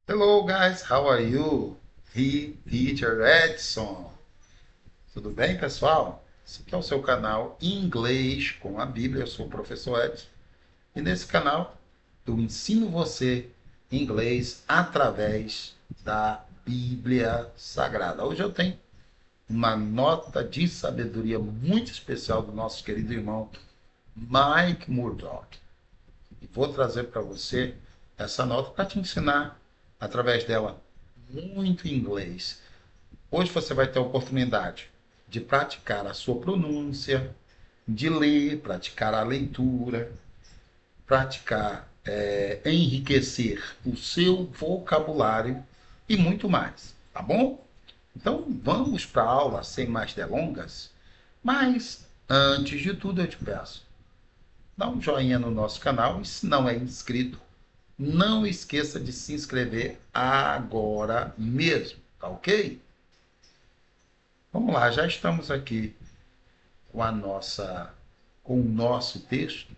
Hello guys, how are you? Teacher Edson. Tudo bem, pessoal? Esse aqui é o seu canal Inglês com a Bíblia. Eu sou o professor Edson. E nesse canal eu ensino você inglês através da Bíblia Sagrada. Hoje eu tenho uma nota de sabedoria muito especial do nosso querido irmão Mike Murdock. E vou trazer para você essa nota para te ensinar através dela muito inglês. Hoje você vai ter a oportunidade de praticar a sua pronúncia, de ler, praticar a leitura, praticar, enriquecer o seu vocabulário e muito mais, tá bom? Então vamos para a aula sem mais delongas, mas antes de tudo eu te peço, dá um joinha no nosso canal e se não é inscrito, não esqueça de se inscrever agora mesmo, tá ok? Vamos lá, já estamos aqui com o nosso texto.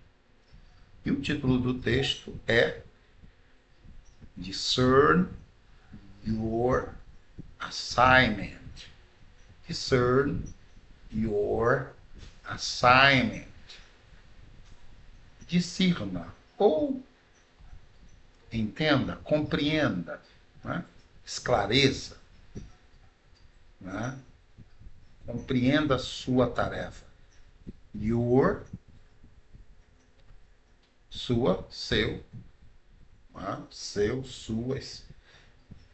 E o título do texto é Discern Your Assignment. Discern Your Assignment. Discirna ou entenda, compreenda, né? Esclareça, né? Compreenda a sua tarefa. Your, sua, seu, né? Seu, suas.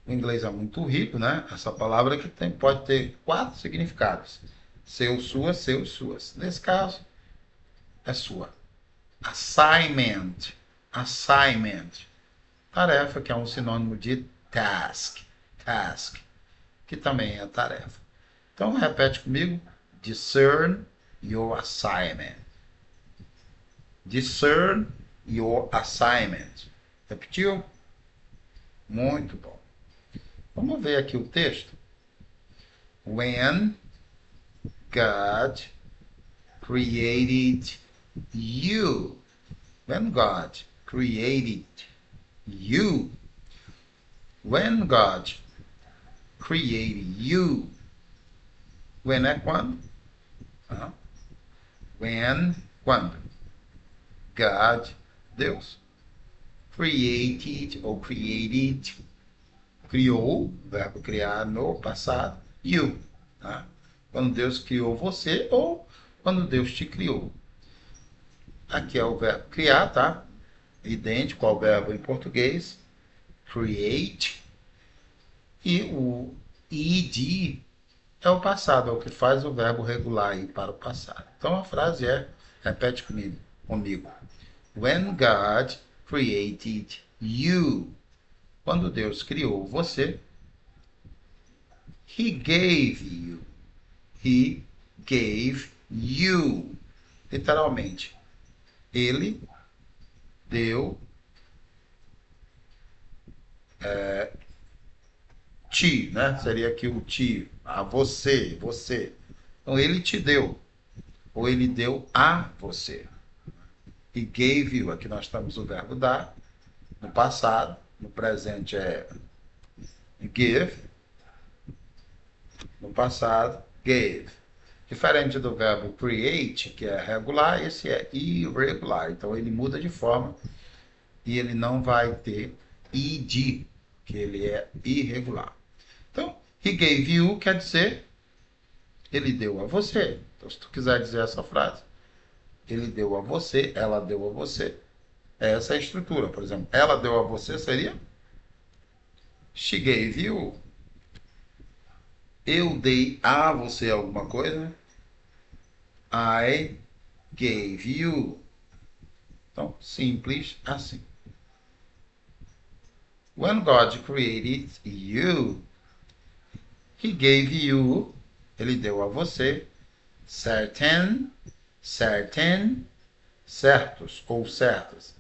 O inglês é muito rico, né? Essa palavra que pode ter 4 significados. Seu, sua, seus, suas. Nesse caso, é sua. Assignment. Assignment. Tarefa, que é um sinônimo de task. Task. Que também é tarefa. Então, repete comigo. Discern your assignment. Discern your assignment. Repetiu? Muito bom. Vamos ver aqui o texto. When God created you. When God created you. When God created you. When é quando? When, quando? God, Deus. Created ou created. Criou, verbo criar no passado. You. Tá? Quando Deus criou você ou quando Deus te criou. Aqui é o verbo criar, tá? Idêntico ao verbo em português. Create. E o ed é o passado, é o que faz o verbo regular ir para o passado. Então a frase é, repete comigo. When God created you. Quando Deus criou você, He gave you. He gave you. Literalmente, Ele deu ti, né? Seria aqui o ti, a você, você. Então, Ele te deu, ou Ele deu a você. He gave you, aqui nós temos o verbo dar, no passado, no presente é give, no passado, gave. Diferente do verbo create, que é regular, esse é irregular. Então ele muda de forma e ele não vai ter ed, que ele é irregular. Então, he gave you quer dizer ele deu a você. Então, se tu quiser dizer essa frase, ele deu a você, ela deu a você. Essa é a estrutura. Por exemplo, ela deu a você seria she gave you. Eu dei a você alguma coisa. I gave you. Então, simples assim. When God created you, He gave you, Ele deu a você, certain, certos ou certas,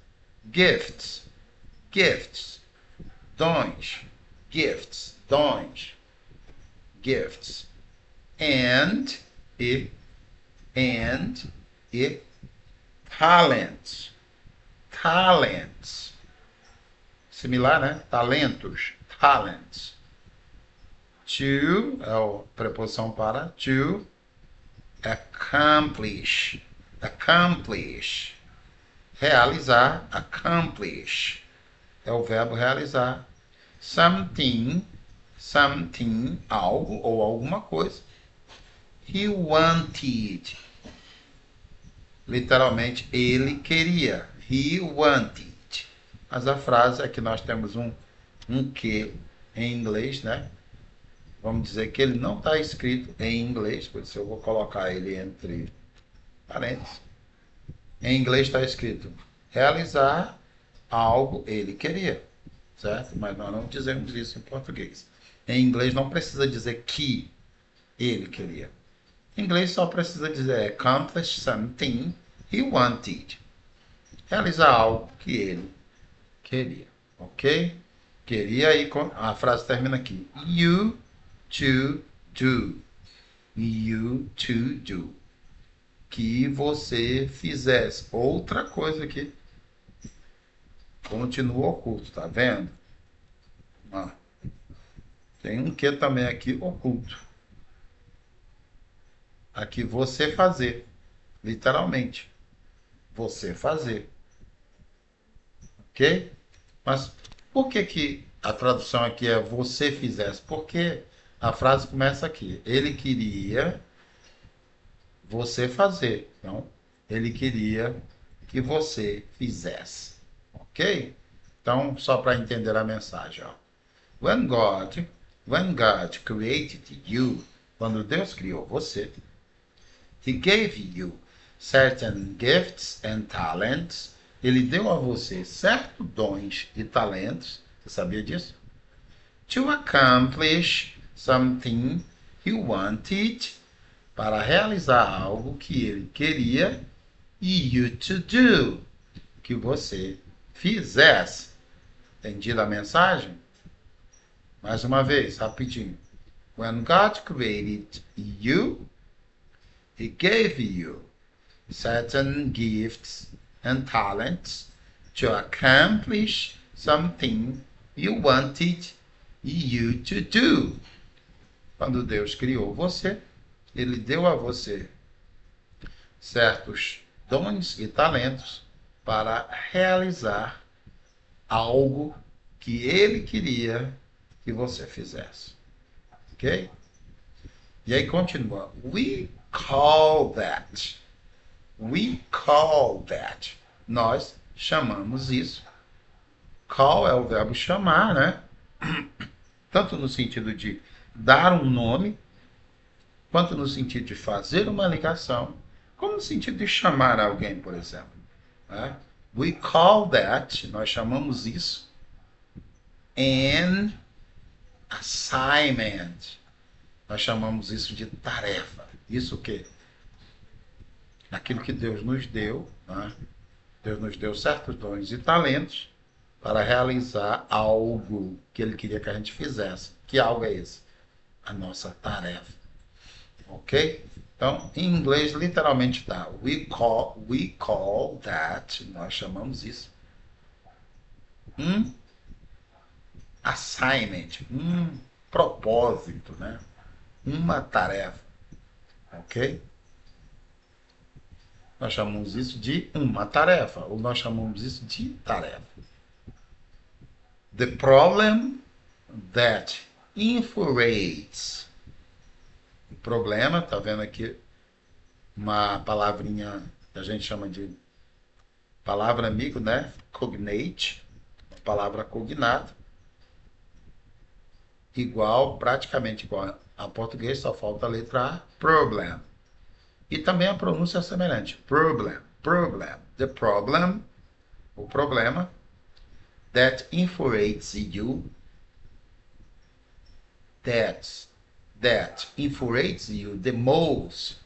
gifts, dons, gifts, and e talents. Similar, né? Talentos. talents. To é a preposição para to accomplish. Accomplish. Realizar, accomplish. É o verbo realizar. Something, algo ou alguma coisa. He wanted. Literalmente, ele queria. He wanted. Mas a frase é que nós temos um que em inglês, né? Vamos dizer que ele não está escrito em inglês, por isso eu vou colocar ele entre parênteses. Em inglês está escrito realizar algo ele queria, certo? Mas nós não dizemos isso em português. Em inglês não precisa dizer que ele queria. Em inglês só precisa dizer accomplish something he wanted. Realizar algo que ele queria, ok? Queria e a frase termina aqui. You to do. You to do. Que você fizesse. Outra coisa aqui. Continua oculto, tá vendo? Ah, tem um que também aqui oculto. Aqui você fazer. Literalmente. Você fazer. Ok? Mas por que a tradução aqui é você fizesse? Porque a frase começa aqui. Ele queria você fazer. Então, ele queria que você fizesse. Ok? Então, só para entender a mensagem. Ó. When God created you, quando Deus criou você, He gave you certain gifts and talents. Ele deu a você certos dons e talentos. Você sabia disso? To accomplish something he wanted. Para realizar algo que ele queria. E you to do. Que você fizesse. Entendido a mensagem? Mais uma vez, rapidinho. When God created you, He gave you certain gifts and talents to accomplish something you wanted you to do. Quando Deus criou você, Ele deu a você certos dons e talentos para realizar algo que Ele queria que você fizesse. Ok? E aí continua. We call that. Nós chamamos isso. Call é o verbo chamar, né? Tanto no sentido de dar um nome, quanto no sentido de fazer uma ligação, como no sentido de chamar alguém, por exemplo. Né? We call that, nós chamamos isso, an assignment. Nós chamamos isso de tarefa. Isso o quê? Aquilo que Deus nos deu, né? Deus nos deu certos dons e talentos para realizar algo que Ele queria que a gente fizesse. Que algo é esse? A nossa tarefa. Ok? Então, em inglês, literalmente está. We call that, nós chamamos isso, um assignment, um propósito, né? Uma tarefa. Ok? Nós chamamos isso de uma tarefa, ou nós chamamos isso de tarefa. The problem that infuriates. O problema, tá vendo aqui uma palavrinha que a gente chama de palavra amigo, né? Cognate, palavra cognado, praticamente igual a português, só falta a letra A, problem. E também a pronúncia é semelhante. Problem. The problem, o problema, that infuriates you, that infuriates you the most,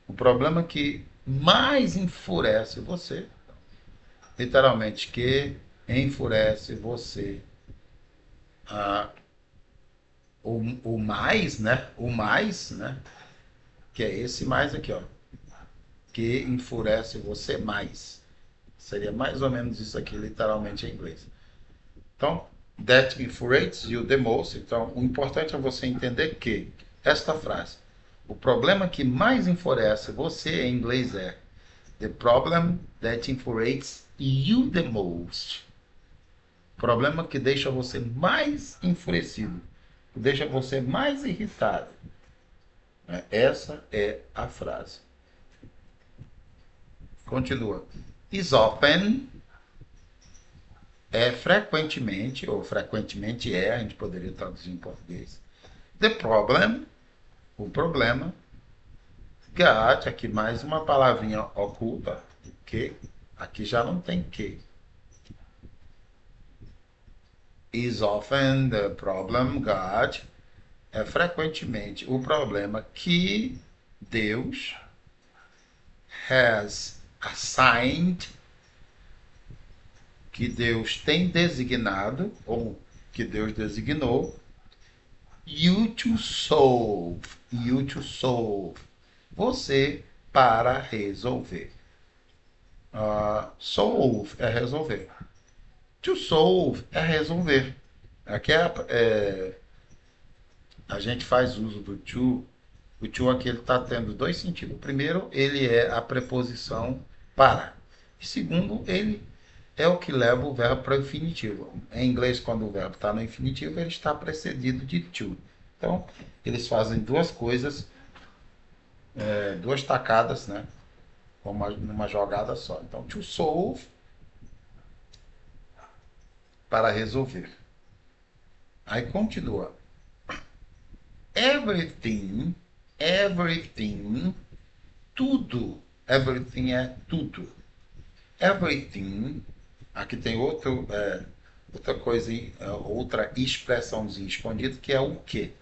o problema que mais enfurece você, literalmente, que enfurece você, o mais, né? Que é esse mais aqui, ó. Que enfurece você mais. Seria mais ou menos isso aqui, literalmente em inglês. Então, that infuriates you the most. Então, o importante é você entender que esta frase, o problema que mais enfurece você em inglês é the problem that infuriates you the most. Problema que deixa você mais enfurecido, que deixa você mais irritado. Essa é a frase. Continua. Is often é frequentemente, ou frequentemente é, a gente poderia traduzir em português. The problem, o problema. God, aqui mais uma palavrinha oculta, que, aqui já não tem que. Is often the problem, God, é frequentemente o problema que Deus has assigned, que Deus tem designado, ou que Deus designou, you to solve, você para resolver. Solve é resolver. To solve é resolver. Aqui a gente faz uso do to. O to aqui está tendo dois sentidos. Primeiro, ele é a preposição para. E segundo, ele é o que leva o verbo para o infinitivo. Em inglês, quando o verbo está no infinitivo, ele está precedido de to. Então, eles fazem duas coisas, duas tacadas, né? Numa jogada só. Então, to solve, para resolver. Aí continua. Everything, tudo. Everything é tudo. Everything, aqui tem outra coisa, outra expressãozinha escondida, que é o que.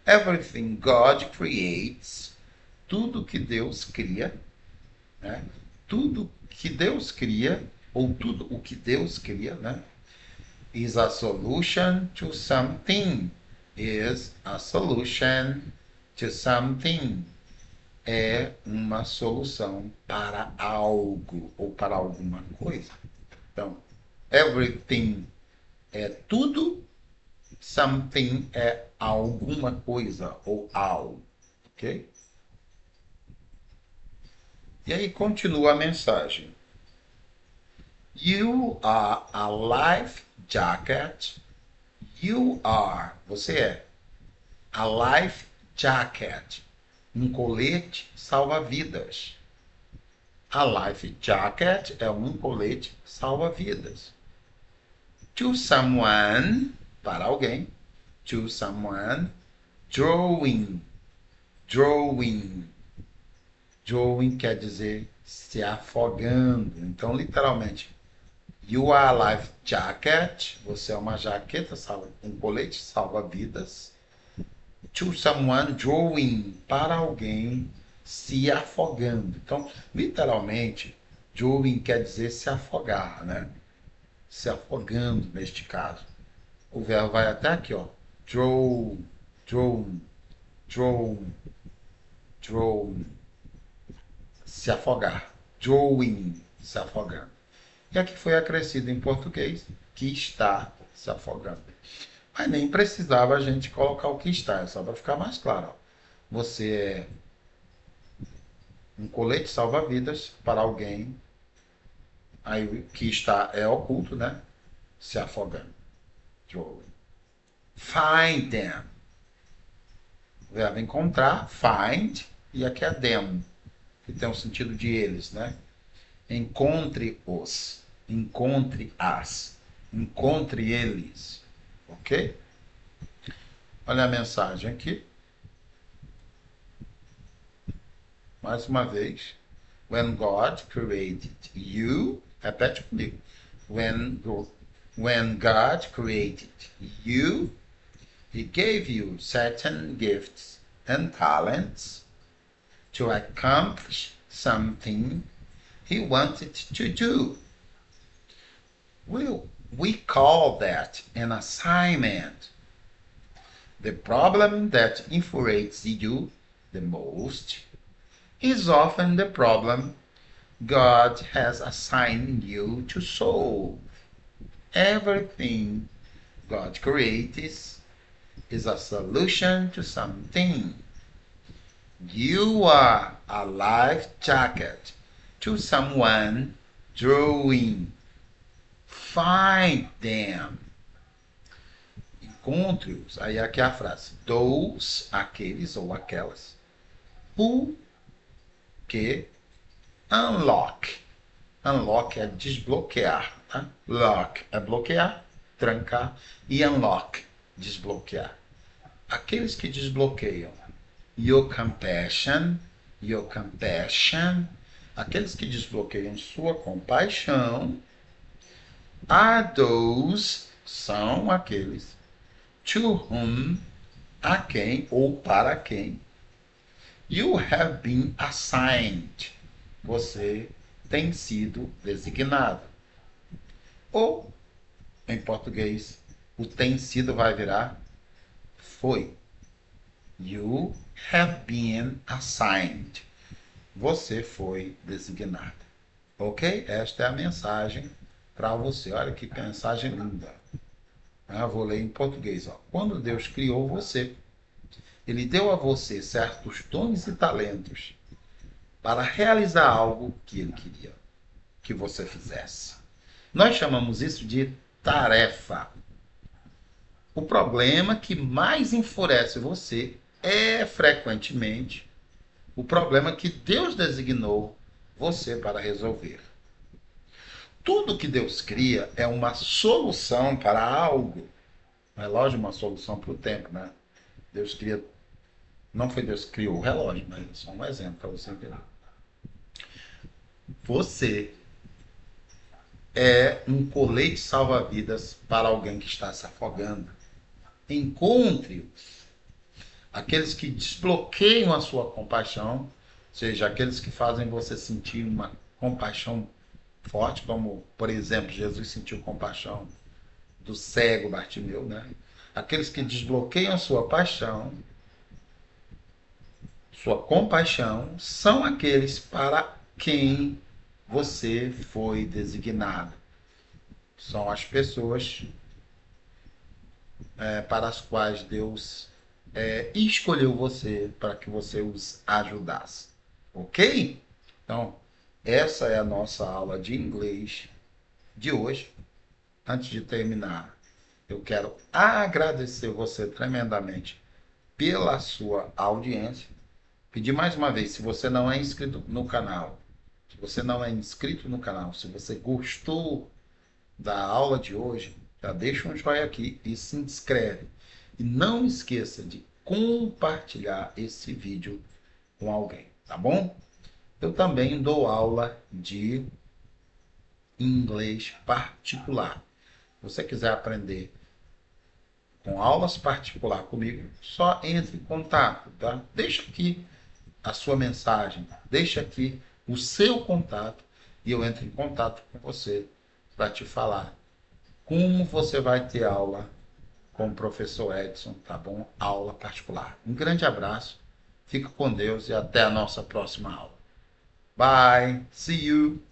Everything God creates, tudo que Deus cria, né? Tudo que Deus cria, ou tudo o que Deus cria, né? Is a solution to something. Is a solution to something. É uma solução para algo ou para alguma coisa. Então, everything é tudo, something é alguma coisa ou algo, ok? E aí continua a mensagem. You are a life jacket. You are, você é, a life jacket, um colete salva-vidas. A life jacket é um colete salva-vidas. To someone, para alguém. To someone, drawing. Drawing quer dizer se afogando. Então, literalmente, you are a life jacket. Você é uma jaqueta, um colete salva-vidas. To someone drawing, para alguém se afogando. Então, literalmente, drawing quer dizer se afogar, né? Se afogando, neste caso. O verbo vai até aqui, ó. Draw. Se afogar. Drawing, se afogando. E aqui foi acrescido em português, que está se afogando. Mas nem precisava a gente colocar o que está, é só para ficar mais claro. Ó. Você é um colete salva-vidas para alguém, aí o que está é oculto, né? Se afogando. Find them. O verbo encontrar, find, e aqui é them, que tem o sentido de eles, né? Encontre-os, encontre-as, encontre eles, ok? Olha a mensagem aqui. Mais uma vez. When God created you, repete comigo. When God created you, He gave you certain gifts and talents to accomplish something He wanted to do. We call that an assignment. The problem that infuriates you the most is often the problem God has assigned you to solve. Everything God creates is a solution to something. You are a life jacket to someone drawing. Find them. Encontre-os. Aí aqui é a frase. Those, aqueles ou aquelas, who, que, unlock. Unlock é desbloquear. Tá? Lock é bloquear, trancar. E unlock, desbloquear. Aqueles que desbloqueiam. Your compassion. Aqueles que desbloqueiam sua compaixão. Are those, são aqueles, to whom, a quem ou para quem, you have been assigned, você tem sido designado. Ou, em português, o tem sido vai virar foi. You have been assigned. Você foi designado. Ok? Esta é a mensagem para você. Olha que mensagem linda. Eu vou ler em português. Ó. Quando Deus criou você, Ele deu a você certos dons e talentos para realizar algo que Ele queria que você fizesse. Nós chamamos isso de tarefa. O problema que mais enfurece você é, frequentemente, o problema que Deus designou você para resolver. Tudo que Deus cria é uma solução para algo. O relógio é uma solução para o tempo, né? Deus cria... Não foi Deus que criou o relógio, mas é só um exemplo para você entender. Você é um colete salva-vidas para alguém que está se afogando. Encontre-os. Aqueles que desbloqueiam a sua compaixão, ou seja, aqueles que fazem você sentir uma compaixão forte, como, por exemplo, Jesus sentiu compaixão do cego Bartimeu, né? Aqueles que desbloqueiam sua paixão, sua compaixão, são aqueles para quem você foi designado. São as pessoas para as quais Deus escolheu você para que você os ajudasse. Ok? Então, essa é a nossa aula de inglês de hoje. Antes de terminar, eu quero agradecer você tremendamente pela sua audiência. Pedir mais uma vez, se você não é inscrito no canal, se você gostou da aula de hoje, já deixa um joinha aqui e se inscreve. E não esqueça de compartilhar esse vídeo com alguém, tá bom? Eu também dou aula de inglês particular. Se você quiser aprender com aulas particular comigo, só entre em contato, tá? Deixa aqui a sua mensagem, deixa aqui o seu contato e eu entro em contato com você para te falar como você vai ter aula com o professor Edson, tá bom? Aula particular. Um grande abraço, fica com Deus e até a nossa próxima aula. Bye, see you!